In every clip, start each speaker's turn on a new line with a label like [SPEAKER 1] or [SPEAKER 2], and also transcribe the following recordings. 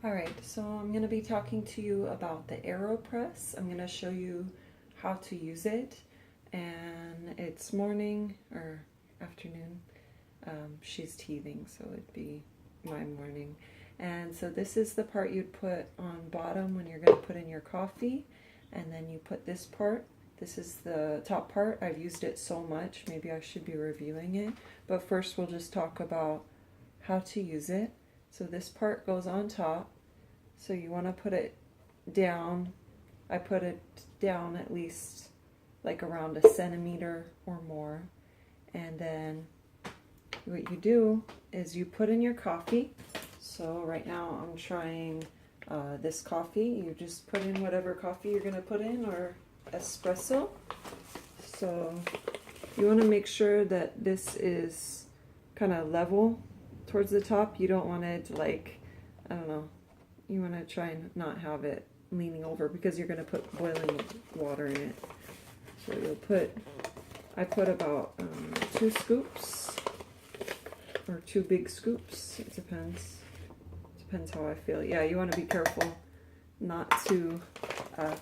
[SPEAKER 1] Alright, so I'm going to be talking to you about the Aeropress. I'm going to show you how to use it, and it's morning or afternoon. She's teething, so it'd be my morning. And so this is the part you'd put on bottom when you're going to put in your coffee, and then you put this part. This is the top part. I've used it so much, maybe I should be reviewing it, but first we'll just talk about how to use it. So this part goes on top, so you want to put it down. I put it down at least like around a centimeter or more, and then what you do is you put in your coffee. So right now I'm trying this coffee. You just put in whatever coffee you're going to put in, or espresso. So you want to make sure that this is kind of level towards the top. You don't want it like, I don't know, you want to try and not have it leaning over because you're going to put boiling water in it. So you'll put, I put about 2 scoops or 2 big scoops. It depends how I feel. Yeah, you want to be careful not to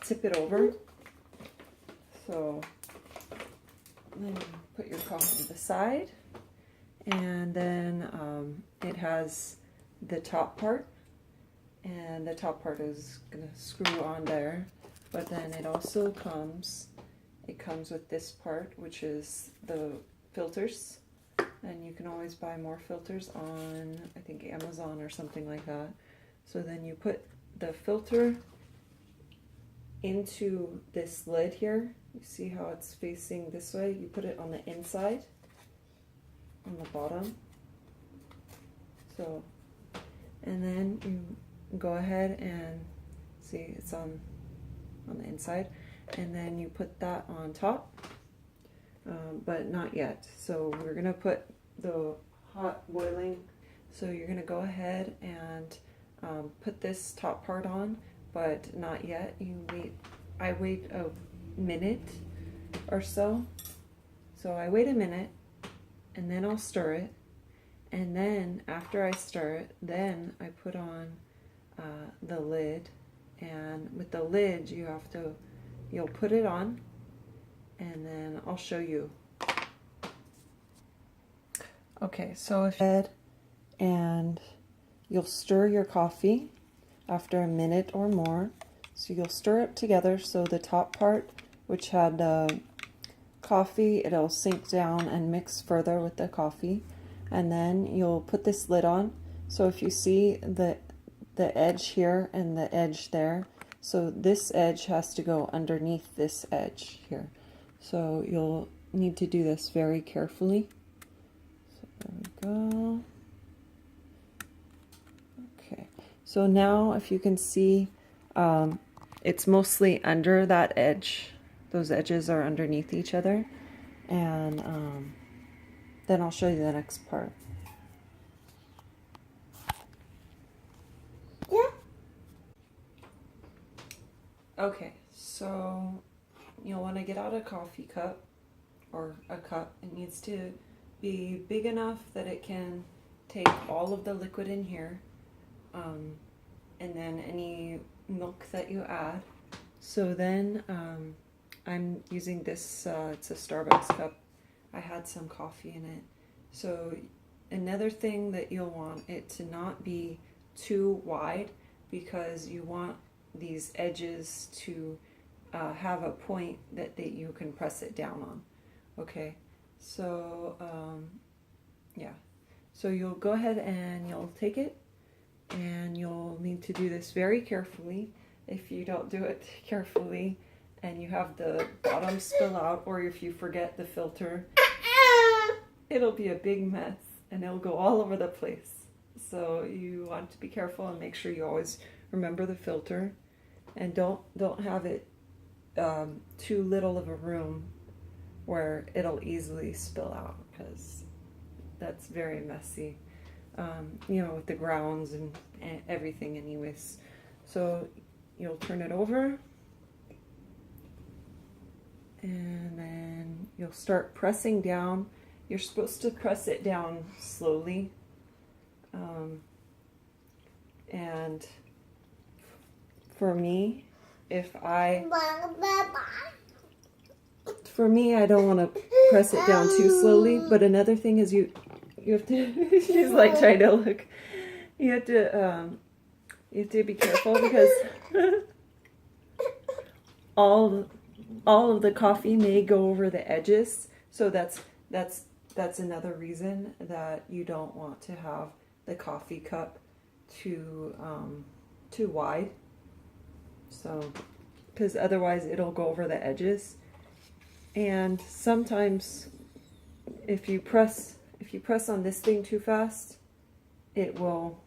[SPEAKER 1] tip it over. So then you put your coffee to the side, and then it has the top part, and the top part is going to screw on there, but then it also comes with this part, which is the filters, and you can always buy more filters on, I think, Amazon or something like that. So then you put the filter into this lid here. You see how it's facing this way? You put it on the inside, on the bottom. So, and then you go ahead and see it's on the inside, and then you put that on top, but not yet. So we're gonna put the hot boiling. So you're gonna go ahead and put this top part on, but not yet. You wait. I wait a minute or so. So I wait a minute, and then I'll stir it, and then after I stir it, then I put on the lid. And with the lid, you'll put it on, and then I'll show you. Okay, so if and you'll stir your coffee after a minute or more. So you'll stir it together, so the top part, which had coffee, it'll sink down and mix further with the coffee. And then you'll put this lid on. So if you see the edge here and the edge there, so this edge has to go underneath this edge here. So you'll need to do this very carefully. So there we go. Okay, so now if you can see, it's mostly under that edge. Those edges are underneath each other. And then I'll show you the next part. Yeah. Okay, so you'll want to get out a coffee cup or a cup. It needs to be big enough that it can take all of the liquid in here, and then any milk that you add. So then I'm using this, it's a Starbucks cup. I had some coffee in it. So another thing that you'll want it to not be too wide, because you want these edges to have a point that you can press it down on. Okay, so yeah, so you'll go ahead and you'll take it, and you'll need to do this very carefully. If you don't do it carefully and you have the bottom spill out, or if you forget the filter, it'll be a big mess and it'll go all over the place. So you want to be careful and make sure you always remember the filter, and don't have it too little of a room where it'll easily spill out, because that's very messy, you know, with the grounds and everything anyways. So you'll turn it over, and then you'll start pressing down. You're supposed to press it down slowly, and for me, for me, I don't want to press it down too slowly. But another thing is you have to, she's like trying to look, you have to be careful because all of the coffee may go over the edges. So that's another reason that you don't want to have the coffee cup too wide. So, because otherwise it'll go over the edges. And sometimes if you press on this thing too fast, it will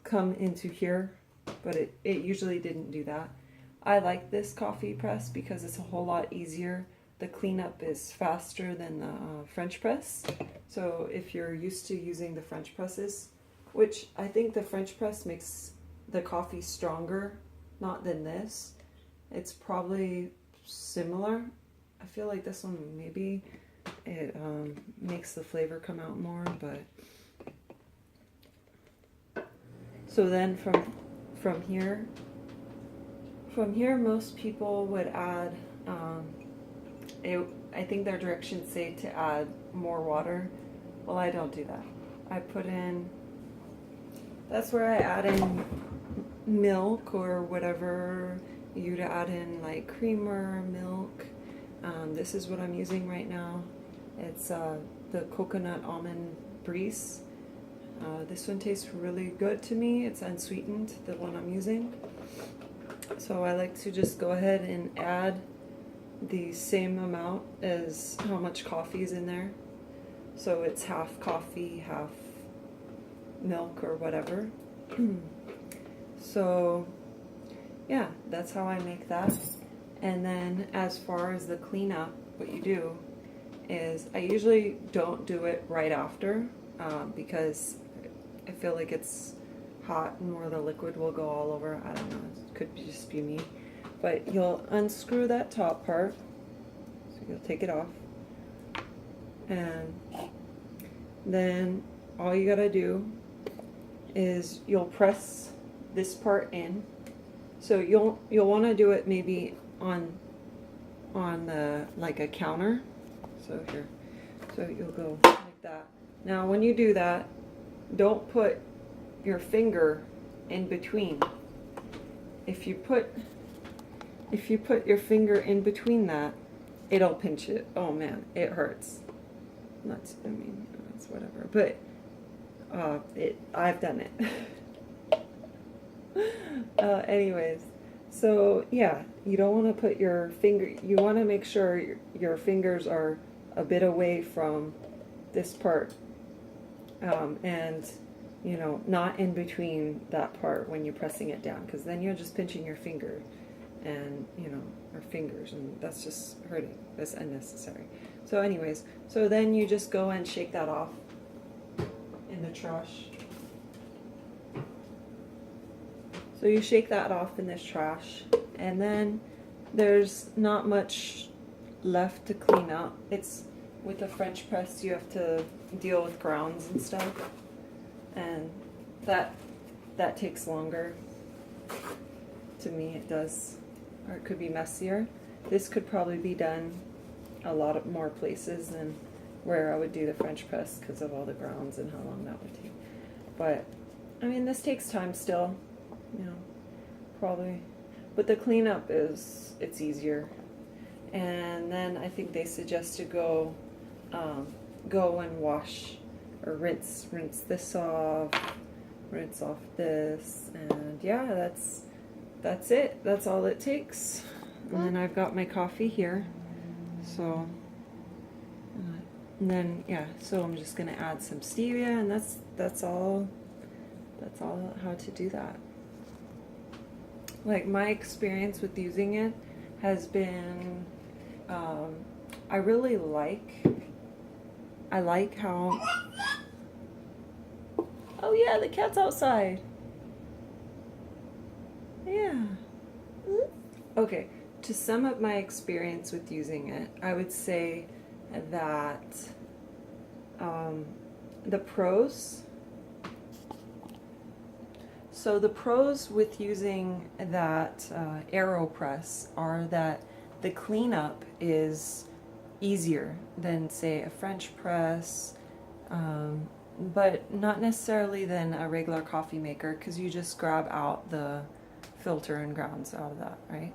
[SPEAKER 1] come into here, but it usually didn't do that. I like this coffee press because it's a whole lot easier. The cleanup is faster than the French press. So if you're used to using the French presses, which I think the French press makes the coffee stronger, not than this. It's probably similar. I feel like this one maybe it makes the flavor come out more, but so then from here most people would add I think their directions say to add more water. Well, I don't do that. I put in, that's where I add in milk or whatever you to add in, like creamer, milk. This is what I'm using right now. It's the coconut almond brise. This one tastes really good to me. It's unsweetened, the one I'm using. So I like to just go ahead and add the same amount as how much coffee is in there. So it's half coffee, half milk or whatever. So yeah, that's how I make that. And then as far as the cleanup, what you do is I usually don't do it right after because I feel like it's hot and where the liquid will go all over. I don't know, it could just be me. But you'll unscrew that top part, so you'll take it off, and then all you gotta do is you'll press this part in. So you'll want to do it maybe on the like a counter. So here, so you'll go like that. Now when you do that, don't put your finger in between. If you put your finger in between that, it'll pinch it. Oh man, it hurts. I mean, it's whatever. But I've done it. Anyways, so yeah, you don't want to put your finger. You want to make sure your fingers are a bit away from this part, and you know, not in between that part when you're pressing it down, because then you're just pinching your finger. And you know, our fingers, and that's just hurting. That's unnecessary. So anyways, so then you just go and shake that off in the trash. So you shake that off in this trash, and then there's not much left to clean up. It's with the French press, you have to deal with grounds and stuff, and that takes longer. To me, it does. Or it could be messier. This could probably be done a lot of more places than where I would do the French press because of all the grounds and how long that would take. But I mean, this takes time still, you know, probably. But the cleanup it's easier. And then I think they suggest to go and wash or rinse this off, rinse off this, and yeah, that's it. That's all it takes. And then I've got my coffee here. So, and then yeah, so I'm just gonna add some stevia, and that's all how to do that. Like my experience with using it has been, I really like how. Oh yeah, the cat's outside. Yeah. Okay, to sum up my experience with using it, I would say that the pros. So the pros with using that Aeropress are that the cleanup is easier than, say, a French press, but not necessarily than a regular coffee maker, because you just grab out the filter and grounds out of that, right?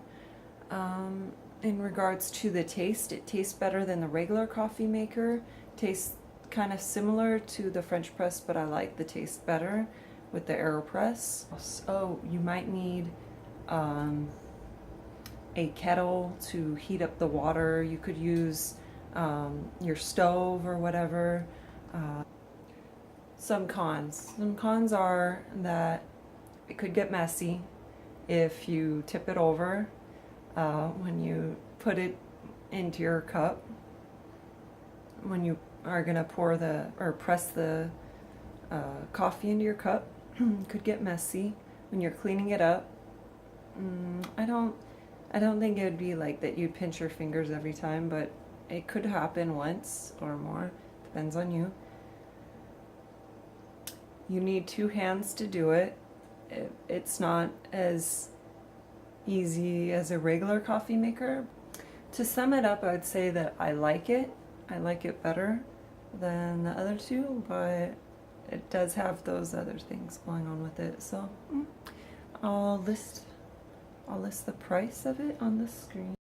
[SPEAKER 1] In regards to the taste, it tastes better than the regular coffee maker. Tastes kind of similar to the French press, but I like the taste better with the Aeropress. So you might need a kettle to heat up the water. You could use your stove or whatever. Some cons. Some cons are that it could get messy if you tip it over when you put it into your cup. When you are going to pour or press the coffee into your cup, it could get messy when you're cleaning it up. I don't think it would be like that you'd pinch your fingers every time, but it could happen once or more. Depends on you. You need 2 hands to do it. It's not as easy as a regular coffee maker. To sum it up, I would say that I like it. I like it better than the other two, but it does have those other things going on with it. So I'll list the price of it on the screen.